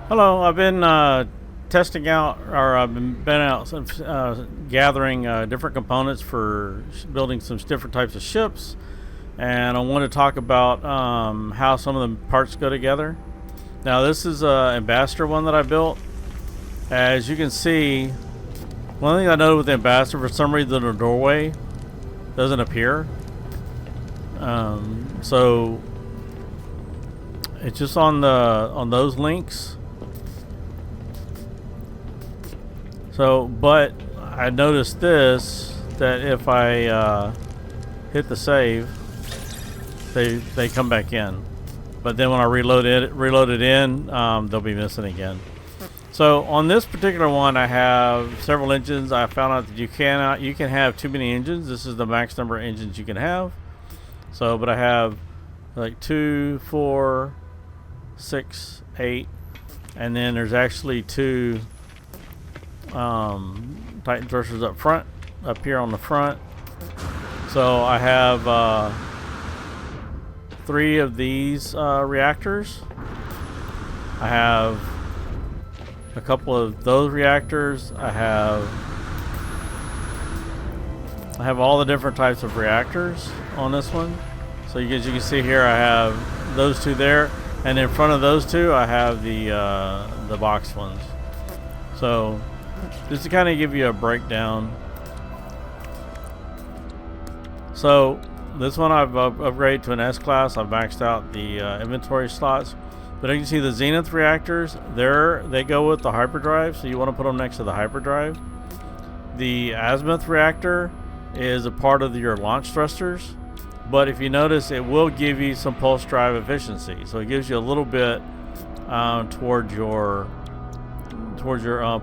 Hello, I've been testing out, or I've been out gathering different components for building some different types of ships, and I want to talk about how some of the parts go together. Now, this is an Ambassador one that I built. As you can see, one thing I noticed with the Ambassador, for some reason the doorway doesn't appear. So it's just on those links. So, but I noticed this, that if I hit the save, they come back in. But then when I reload it in, they'll be missing again. So on this particular one, I have several engines. I found out that you can have too many engines. This is the max number of engines you can have. So, but I have like 2, 4, 6, 8, and then there's actually 2 Titan thrusters up front, up here on the front. So I have 3 of these reactors. I have a couple of those reactors. I have all the different types of reactors on this one. So you can see here, I have those 2 there, and in front of those 2, I have the box ones. So just to kind of give you a breakdown. So this one I've upgraded to an S class. I've maxed out the inventory slots. But you can see the Zenith reactors, they go with the hyperdrive, so you want to put them next to the hyperdrive. The Azimuth reactor is a part of your launch thrusters, but if you notice, it will give you some pulse drive efficiency. So it gives you a little bit towards your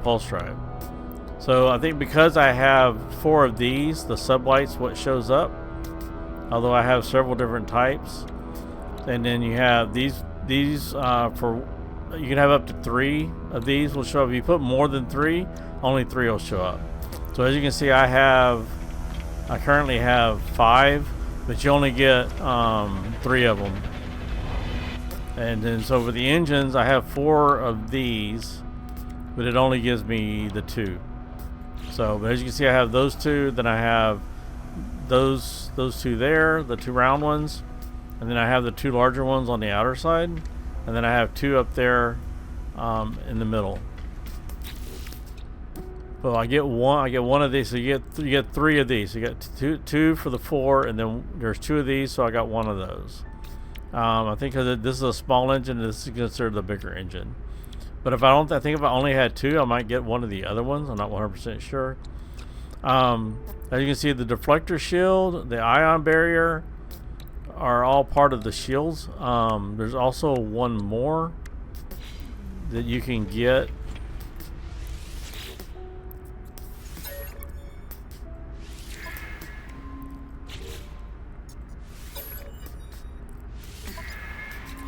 pulse drive. So I think because I have 4 of these, the sublight's what shows up, although I have several different types. And then you have these for, you can have up to 3 of these will show up. If you put more than 3, only 3 will show up. So as you can see, I currently have 5, but you only get 3 of them. And then so for the engines, I have 4 of these, but it only gives me the 2. So, but as you can see, I have those 2, then I have those 2 there, the 2 round ones, and then I have the 2 larger ones on the outer side, and then I have 2 up there in the middle. Well, I get one of these, so you get 3 of these. So you get two for the 4, and then there's 2 of these, so I got 1 of those. I think because this is a small engine, this is considered the bigger engine. But I think if I only had 2, I might get 1 of the other ones. I'm not 100% sure. As you can see, the deflector shield, the ion barrier are all part of the shields. There's also 1 more that you can get.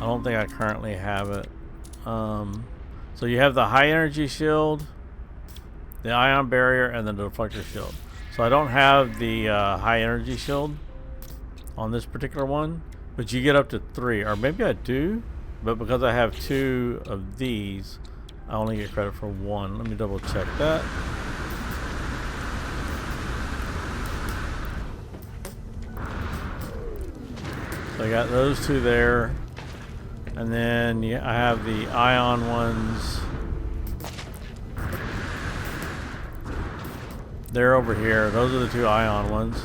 I don't think I currently have it. So you have the high energy shield, the ion barrier, and the deflector shield. So I don't have the high energy shield on this particular one, but you get up to 3, or maybe I do, but because I have 2 of these, I only get credit for 1. Let me double check that. So I got those 2 there. And then I have the ion ones. They're over here. Those are the 2 ion ones.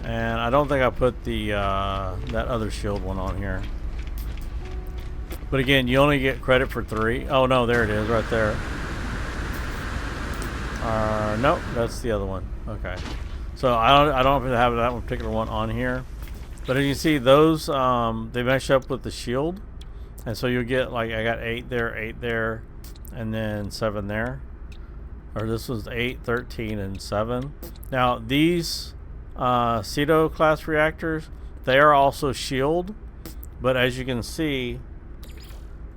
And I don't think I put the that other shield one on here. But again, you only get credit for 3. Oh no, there it is, right there. Nope, that's the other one. Okay. So I don't have that one particular one on here. But as you can see, those they mesh up with the shield, and so you'll get, like, I got 8 there, and then 7 there. Or this was 8, 13, and 7. Now these Ceto class reactors, they are also shield, but as you can see,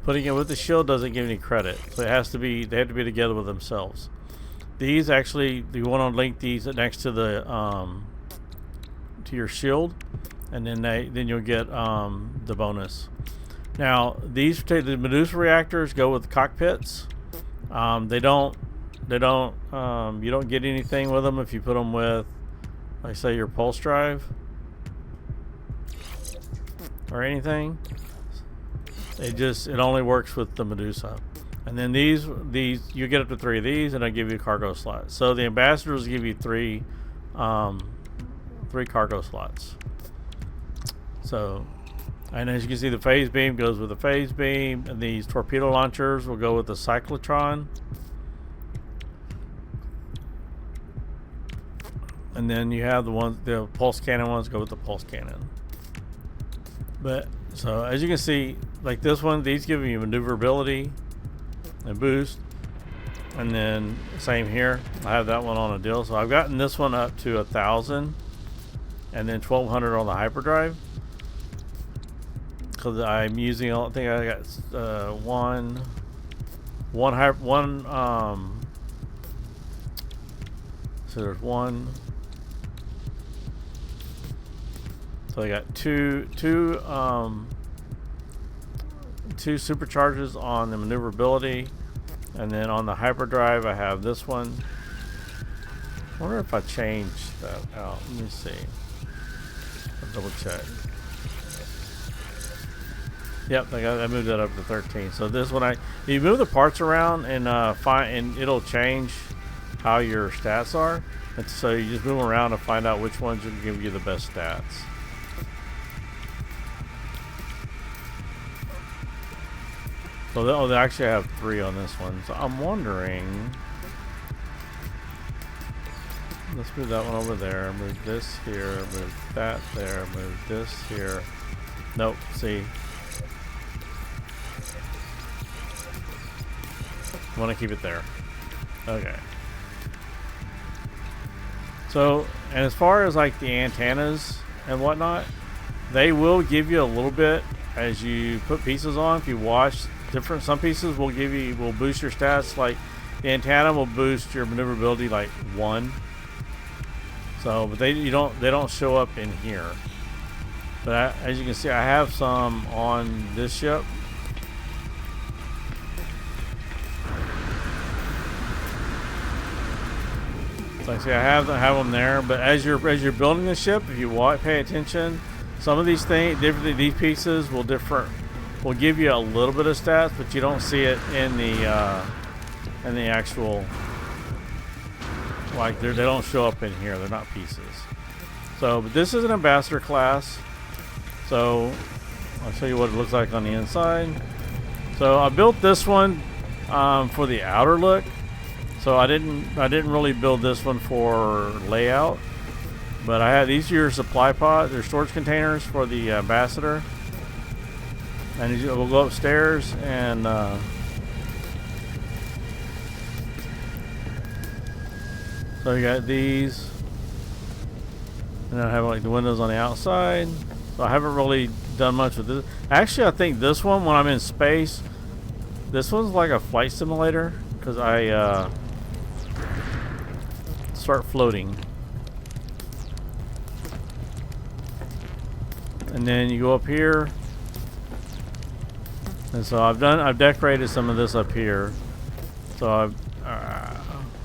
putting it with the shield doesn't give any credit. So they have to be together with themselves. These actually, you want to link these next to the to your shield, and then you'll get the bonus. Now these the Medusa reactors go with cockpits. They don't. You don't get anything with them if you put them with, like, say, your pulse drive or anything. It only works with the Medusa. And then these you get up to 3 of these, and I give you cargo slots. So the ambassadors give you 3 cargo slots. So, and as you can see, the phase beam goes with the phase beam, and these torpedo launchers will go with the cyclotron. And then you have the pulse cannon ones go with the pulse cannon. But so as you can see, like this one, these give you maneuverability and boost. And then same here, I have that one on a deal. So I've gotten this one up to 1,000, and then 1,200 on the hyperdrive. Because I'm using, I think I got so there's one. So I got two supercharges on the maneuverability, and then on the hyperdrive I have this one. I wonder if I changed that out. Let me see. I'll double check. Yep, I moved that up to 13. So this one, you move the parts around and and it'll change how your stats are. And so you just move them around to find out which ones will give you the best stats. So they actually have 3 on this one. So I'm wondering. Let's move that one over there. Move this here. Move that there. Move this here. Nope. See. I want to keep it there. Okay. So, and as far as like the antennas and whatnot, they will give you a little bit as you put pieces on. If you watch some pieces will boost your stats. Like the antenna will boost your maneuverability like 1. So, but they don't show up in here. But as you can see, I have some on this ship. So see, I have them there. But as you're building the ship, if you pay attention, some of these these pieces will give you a little bit of stats, but you don't see it in the actual, like they don't show up in here. They're not pieces. So, but this is an ambassador class. So I'll show you what it looks like on the inside. So I built this one for the outer look. So I didn't really build this one for layout, but I had these are your supply pods, they're storage containers for the ambassador. And we'll go upstairs and so you got these, and I have like the windows on the outside. So I haven't really done much with this. Actually, I think this one, when I'm in space, this one's like a flight simulator because I start floating, and then you go up here. And so I've decorated some of this up here. So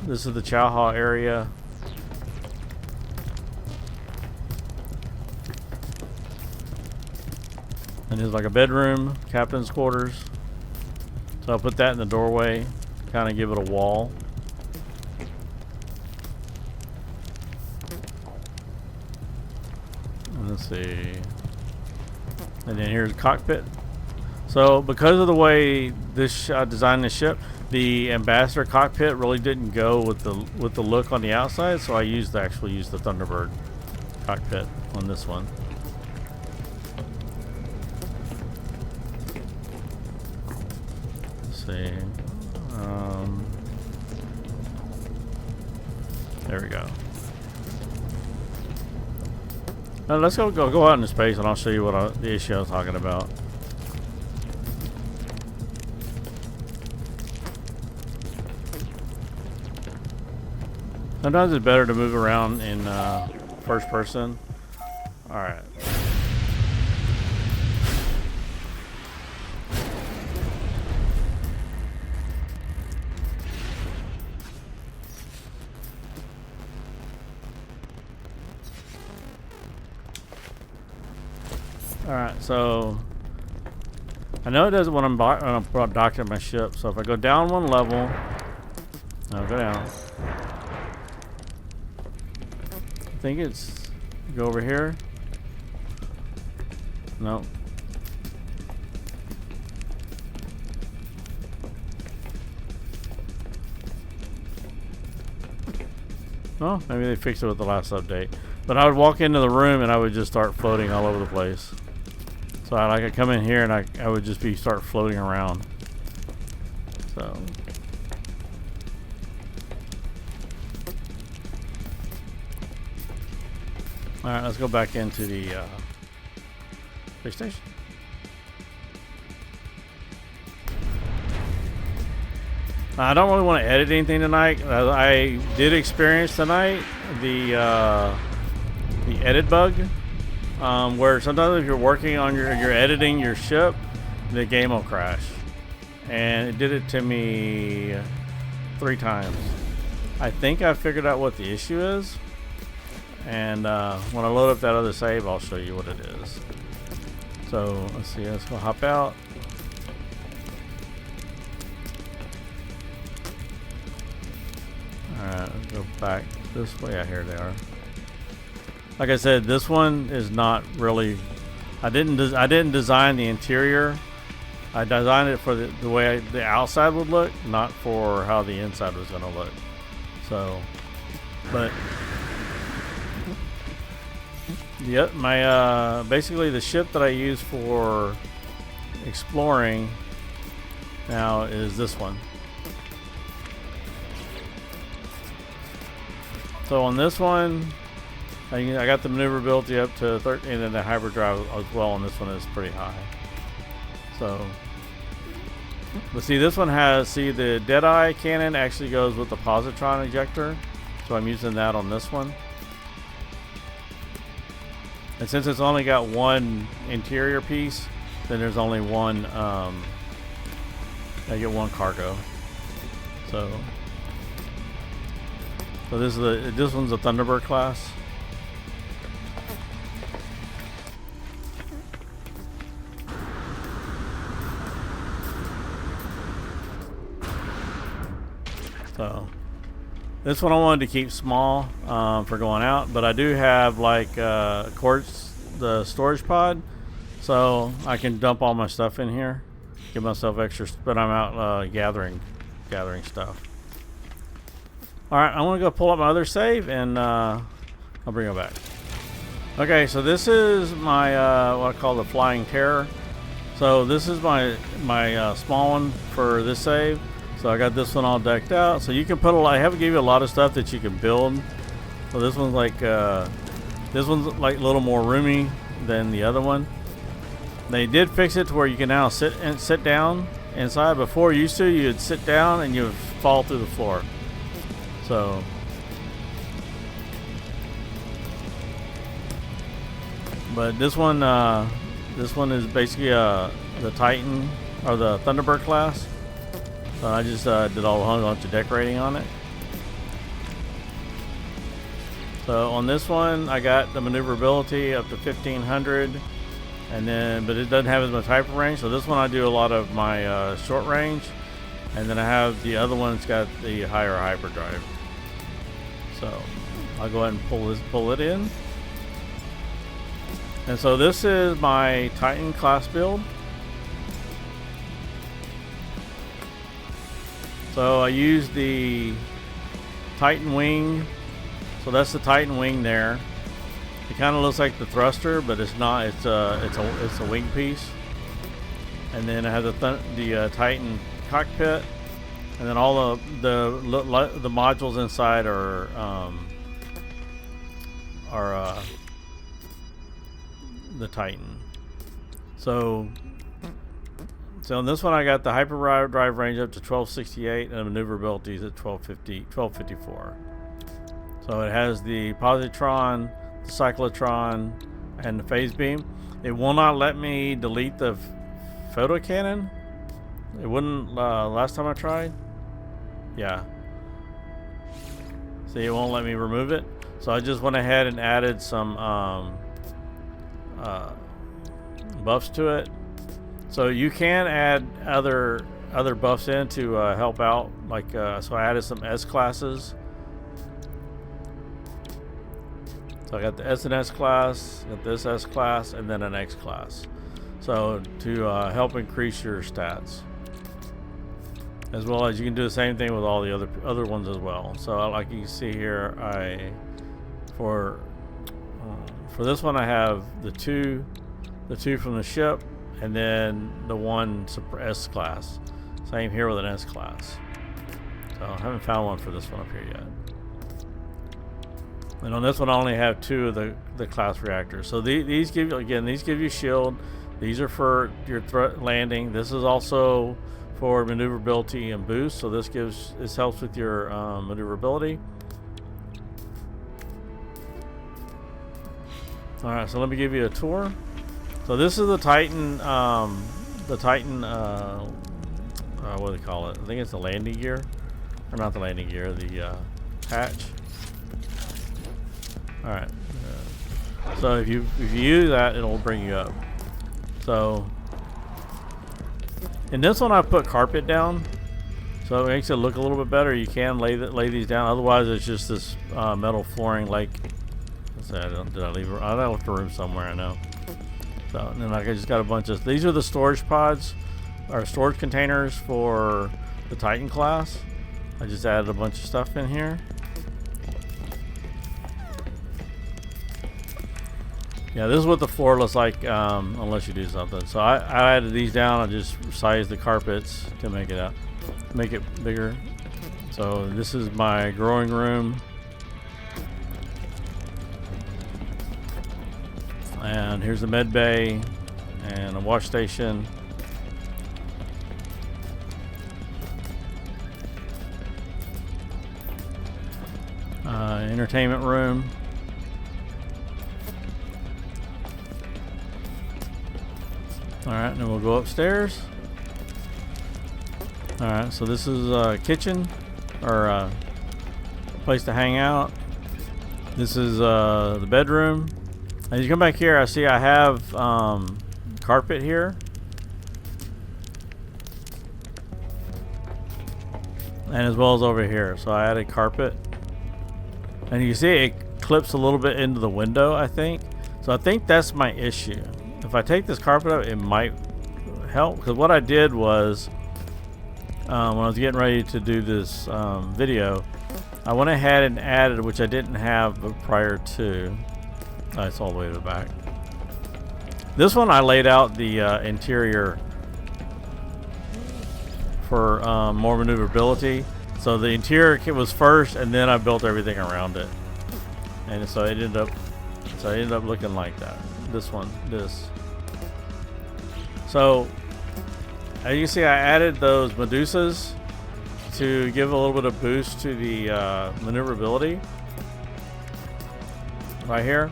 this is the chow hall area. And there's like a bedroom, captain's quarters. So I'll put that in the doorway, kind of give it a wall. And let's see. And then here's the cockpit. So because of the way this designed the ship, the ambassador cockpit really didn't go with the look on the outside. So I actually used the Thunderbird cockpit on this one. Let's see. There we go. Now let's go out into space, and I'll show you what the issue I was talking about. Sometimes it's better to move around in first person. Alright. Alright, so I know it does it when I'm docking my ship. So if I go down one level, I'll go down. I think it's go over here. No. Well, maybe they fixed it with the last update. But I would walk into the room and I would just start floating all over the place. So I'd come in here and I would just start floating around. So. Alright, let's go back into the space station. I don't really want to edit anything tonight. I did experience tonight the edit bug, where sometimes if you're working on you're editing your ship, the game will crash, and it did it to me 3 times. I think I figured out what the issue is, and when I load up that other save, I'll show you what it is. So let's see. Let's go hop out. Alright, let's go back this way. Yeah, here they are. Like I said, this one is not really. I didn't design the interior. I designed it for the way the outside would look, not for how the inside was going to look. So, but yep, my basically the ship that I use for exploring now is this one. So on this one, I got the maneuverability up to 13, and then the hyperdrive as well, and this one is pretty high. So, but see, this one has, the Deadeye cannon actually goes with the positron ejector, so I'm using that on this one. And since it's only got one interior piece, then there's only one, I get one cargo. So this one's a Thunderbird class. So this one I wanted to keep small for going out, but I do have like quartz, the storage pod, so I can dump all my stuff in here, give myself extra. But I'm out gathering stuff. All right, I'm gonna go pull up my other save, and I'll bring it back. Okay, so this is my what I call the Flying Terror. So this is my small one for this save. So I got this one all decked out. So you can put I have to give you a lot of stuff that you can build. So this one's like a little more roomy than the other one. They did fix it to where you can now sit down inside. Before used to, you'd sit down and you would fall through the floor. So but this one is basically the Titan or the Thunderbird class. So I just did a whole bunch of decorating on it. So on this one, I got the maneuverability up to 1500, and then but it doesn't have as much hyper range. So this one I do a lot of my short range, and then I have the other one that's got the higher hyperdrive. So I'll go ahead and pull it in. And so this is my Titan class build. So I use the Titan wing. So that's the Titan wing there. It kind of looks like the thruster, but it's not. It's a wing piece. And then I have the Titan cockpit, and then all the modules inside are the Titan. So in this one I got the hyperdrive range up to 1268, and the maneuverability is at 1254. So it has the positron, the cyclotron, and the phase beam. It will not let me delete the photo cannon. It wouldn't last time I tried. Yeah. See, it won't let me remove it. So I just went ahead and added some buffs to it. So you can add other buffs in to help out. Like so, I added some S classes. So I got the S and S class, got this S class, and then an X class. So to help increase your stats, as well as you can do the same thing with all the other ones as well. So like you can see here, for this one I have the two from the ship, and then the one S class. Same here with an S class. So I haven't found one for this one up here yet. And on this one, I only have 2 of the class reactors. So these give you shield. These are for your landing. This is also for maneuverability and boost. So this helps with your maneuverability. All right, so let me give you a tour. So this is the Titan. What do they call it? I think it's the landing gear, or not the landing gear, the hatch. All right. So if you use that, it'll bring you up. So in this one, I put carpet down, so it makes it look a little bit better. You can lay these down. Otherwise, it's just this metal flooring. Like, let's say, did I leave? I left the room somewhere. I know. So and then I just got a bunch of. These are the storage pods, or storage containers for the Titan class. I just added a bunch of stuff in here. Yeah, this is what the floor looks like, unless you do something. So I added these down. I just sized the carpets to make it bigger. So this is my growing room, and here's the med bay and a wash station. Entertainment room. Alright, then we'll go upstairs. Alright, so this is a kitchen, or a place to hang out. This is the bedroom. As you come back here, I see I have carpet here. And as well as over here. So I added carpet. And you see it clips a little bit into the window, I think. So I think that's my issue. If I take this carpet up, it might help. Because what I did was, when I was getting ready to do this video, I went ahead and added, which I didn't have prior to. It's all the way to the back. This one I laid out the interior for more maneuverability. So the interior kit was first, and then I built everything around it. And so it ended up looking like that. This. So as you can see, I added those Medusas to give a little bit of boost to the maneuverability right here.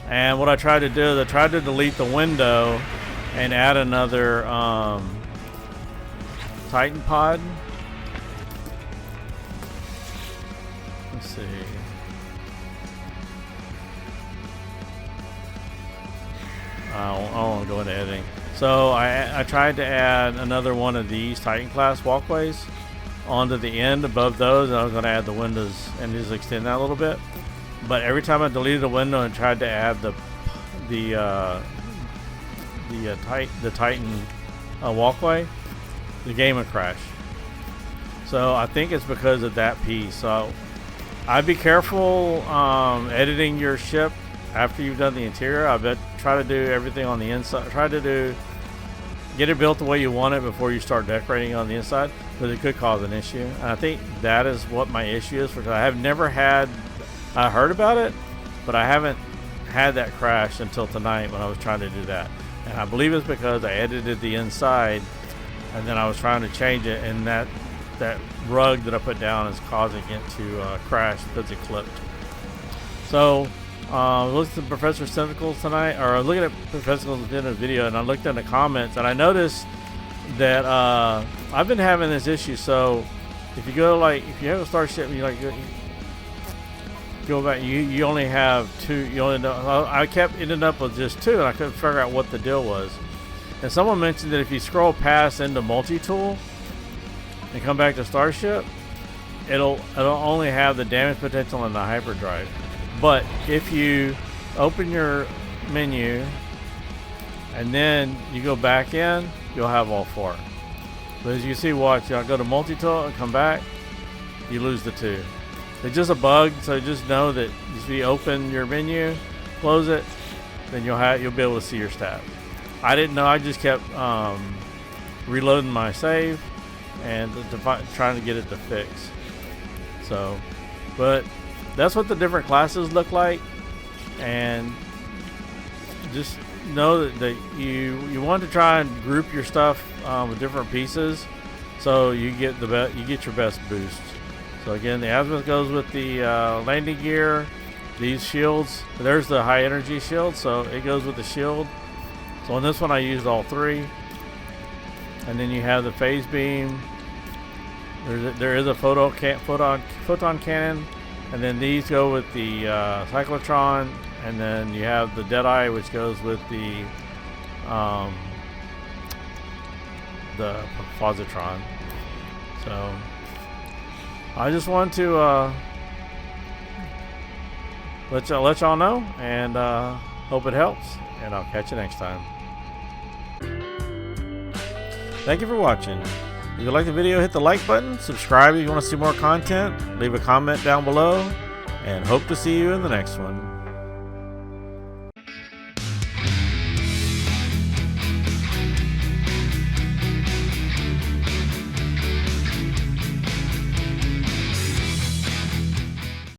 And what I tried to do is I tried to delete the window and add another Titan pod. Let's see. I don't want to go into editing. So I tried to add another one of these Titan class walkways onto the end above those, and I was going to add the windows and just extend that a little bit. But every time I deleted a window and tried to add the Titan walkway, the game would crash. So I think it's because of that piece. So I'd be careful editing your ship after you've done the interior. I bet try to do everything on the inside. Try to get it built the way you want it before you start decorating on the inside, because it could cause an issue. And I think that is what my issue is, because I have never had. I heard about it, but I haven't had that crash until tonight when I was trying to do that. And I believe it's because I edited the inside, and then I was trying to change it, and that rug that I put down is causing it to crash because it clipped. So looked at Professor Tentacles tonight, or looking at Professor Tentacles in a video, and I looked in the comments, and I noticed that I've been having this issue. So if you go if you have a starship, and you go back, you only have two. I kept ending up with just two, and I couldn't figure out what the deal was. And someone mentioned that if you scroll past into multi-tool and come back to Starship, it'll only have the damage potential in the hyperdrive. But if you open your menu and then you go back in, you'll have all 4. But as you see, watch, I'll go to multi-tool and come back, you lose the 2. It's just a bug, so just know that if you open your menu, close it, then you'll be able to see your stats. I didn't know. I just kept reloading my save and trying to get it to fix. So, but that's what the different classes look like, and just know that you want to try and group your stuff with different pieces, so you get your best boost. So again, the azimuth goes with the landing gear. These shields, there's the high energy shield, so it goes with the shield. So on this one I used all 3. And then you have the phase beam. There is a photon cannon, and then these go with the cyclotron, and then you have the Deadeye, which goes with the positron. So I just want to let y'all know, and hope it helps, and I'll catch you next time. Thank you for watching. If you like the video, hit the like button, subscribe if you want to see more content, leave a comment down below, and hope to see you in the next one.